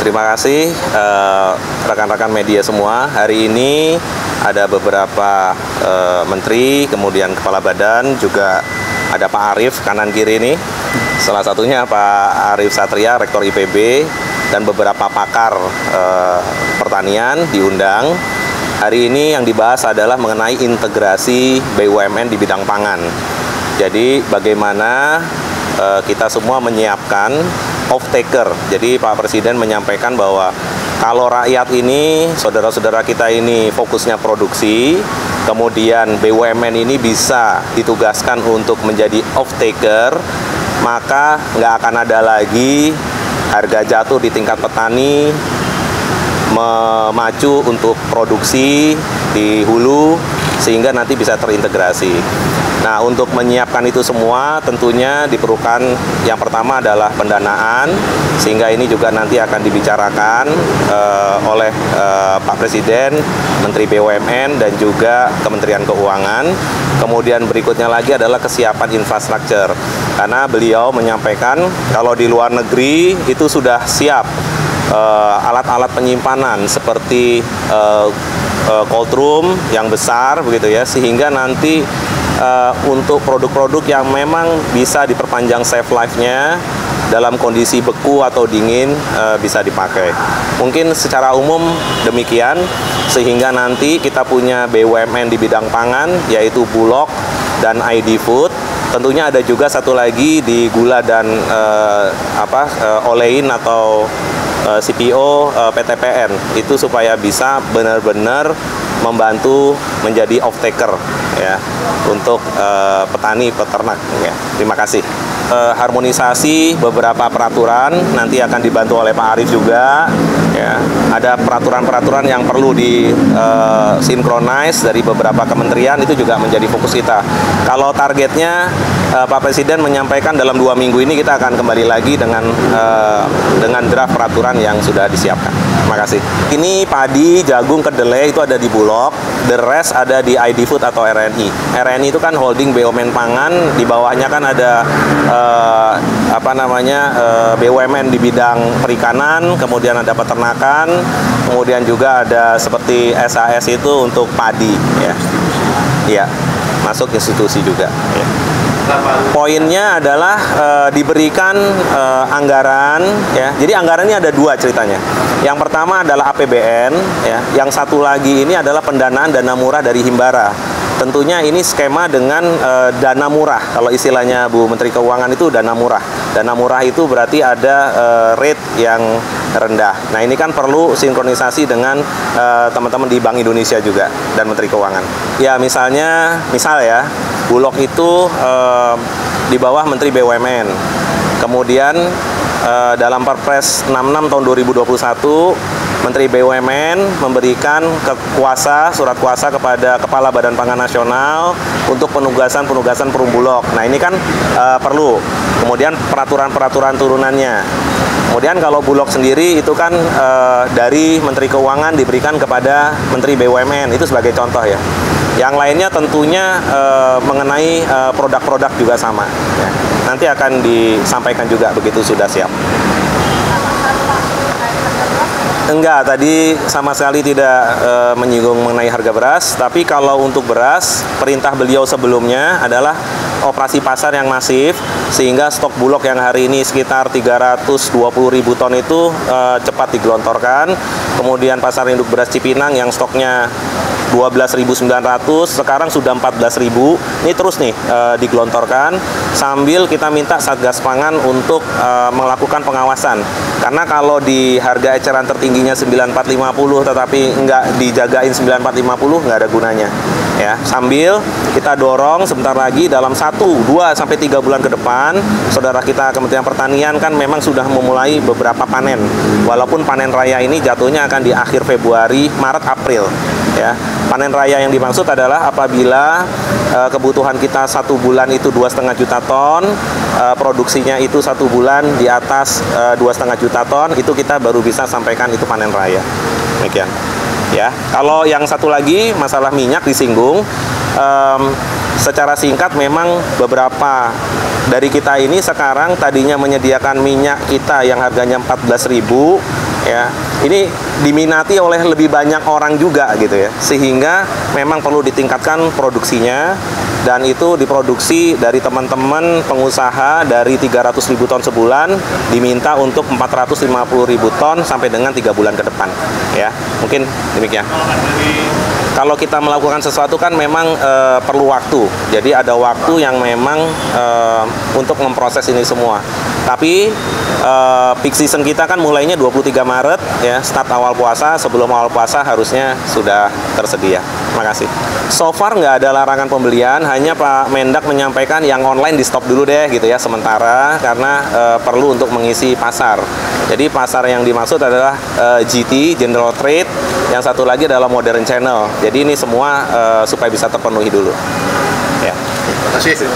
Terima kasih rekan-rekan media semua. Hari ini ada beberapa menteri, kemudian kepala badan, juga ada Pak Arief kanan kiri ini. Salah satunya Pak Arief Satria, Rektor IPB, dan beberapa pakar pertanian diundang. Hari ini yang dibahas adalah mengenai integrasi BUMN di bidang pangan. Jadi bagaimana kita semua menyiapkan off-taker. Jadi Pak Presiden menyampaikan bahwa kalau rakyat ini, saudara-saudara kita ini fokusnya produksi, kemudian BUMN ini bisa ditugaskan untuk menjadi off-taker, maka nggak akan ada lagi harga jatuh di tingkat petani, memacu untuk produksi di hulu, sehingga nanti bisa terintegrasi. Nah, untuk menyiapkan itu semua tentunya diperlukan yang pertama adalah pendanaan, sehingga ini juga nanti akan dibicarakan oleh Pak Presiden, Menteri BUMN, dan juga Kementerian Keuangan. Kemudian berikutnya lagi adalah kesiapan infrastruktur, karena beliau menyampaikan kalau di luar negeri itu sudah siap alat-alat penyimpanan seperti cold room yang besar begitu ya, sehingga nanti untuk produk-produk yang memang bisa diperpanjang shelf life-nya dalam kondisi beku atau dingin bisa dipakai. Mungkin secara umum demikian, sehingga nanti kita punya BUMN di bidang pangan, yaitu Bulog dan ID Food. Tentunya ada juga satu lagi di gula dan olein atau CPO PTPN, itu supaya bisa benar-benar membantu menjadi off-taker ya untuk petani peternak ya. Terima kasih. Harmonisasi beberapa peraturan nanti akan dibantu oleh Pak Arief juga ya. Ada peraturan-peraturan yang perlu disinkronize dari beberapa kementerian, itu juga menjadi fokus kita. Kalau targetnya Pak Presiden menyampaikan dalam 2 minggu ini kita akan kembali lagi dengan draft peraturan yang sudah disiapkan. Terima kasih. Ini padi, jagung, kedelai itu ada di Bulog, the rest ada di ID Food atau RNI. RNI itu kan holding BUMN pangan, di bawahnya kan ada BUMN di bidang perikanan, kemudian ada peternakan, kemudian juga ada seperti SAS itu untuk padi ya. Iya, masuk institusi juga ya. Poinnya adalah diberikan anggaran ya. Jadi anggaran ini ada 2 ceritanya. Yang pertama adalah APBN ya. Yang satu lagi ini adalah pendanaan dana murah dari Himbara. Tentunya ini skema dengan dana murah. Kalau istilahnya Bu Menteri Keuangan itu dana murah. Dana murah itu berarti ada rate yang rendah. Nah, ini kan perlu sinkronisasi dengan teman-teman di Bank Indonesia juga dan Menteri Keuangan. Ya, misal ya, Bulog itu di bawah Menteri BUMN. Kemudian dalam Perpres 66 tahun 2021, Menteri BUMN memberikan surat kuasa kepada Kepala Badan Pangan Nasional untuk penugasan perum Bulog. Nah, ini kan perlu. Kemudian peraturan-peraturan turunannya. Kemudian kalau Bulog sendiri itu kan dari Menteri Keuangan diberikan kepada Menteri BUMN, itu sebagai contoh ya. Yang lainnya tentunya mengenai produk-produk juga sama ya. Nanti akan disampaikan juga begitu sudah siap. Enggak, tadi sama sekali tidak menyinggung mengenai harga beras. Tapi kalau untuk beras, perintah beliau sebelumnya adalah operasi pasar yang masif, sehingga stok Bulog yang hari ini sekitar 320.000 ton itu cepat digelontorkan. Kemudian pasar induk beras Cipinang yang stoknya 12.900, sekarang sudah 14.000. Ini terus nih digelontorkan, sambil kita minta Satgas Pangan untuk melakukan pengawasan. Karena kalau di harga eceran tertingginya 9450 tetapi nggak dijagain 9450, nggak ada gunanya ya. Sambil kita dorong sebentar lagi dalam 1, 2 sampai 3 bulan ke depan, saudara kita Kementerian Pertanian kan memang sudah memulai beberapa panen. Walaupun panen raya ini jatuhnya akan di akhir Februari, Maret, April ya. Panen raya yang dimaksud adalah apabila kebutuhan kita 1 bulan itu 2,5 juta ton, produksinya itu 1 bulan di atas 2,5 juta ton, itu kita baru bisa sampaikan itu panen raya. Demikian ya. Kalau yang satu lagi masalah minyak disinggung, secara singkat memang beberapa dari kita ini sekarang tadinya menyediakan minyak kita yang harganya 14.000 ya. Ini diminati oleh lebih banyak orang juga gitu ya, sehingga memang perlu ditingkatkan produksinya, dan itu diproduksi dari teman-teman pengusaha dari 300.000 ton sebulan diminta untuk 450.000 ton sampai dengan 3 bulan ke depan ya. Mungkin demikian. Kalau kita melakukan sesuatu kan memang perlu waktu. Jadi ada waktu yang memang untuk memproses ini semua. Tapi peak season kita kan mulainya 23 Maret ya, start awal puasa. Sebelum awal puasa harusnya sudah tersedia. Terima kasih. So far nggak ada larangan pembelian, hanya Pak Mendak menyampaikan yang online di stop dulu deh gitu ya sementara, karena perlu untuk mengisi pasar. Jadi pasar yang dimaksud adalah GT, General Trade, yang satu lagi adalah Modern Channel. Jadi ini semua supaya bisa terpenuhi dulu. Ya. Terima kasih.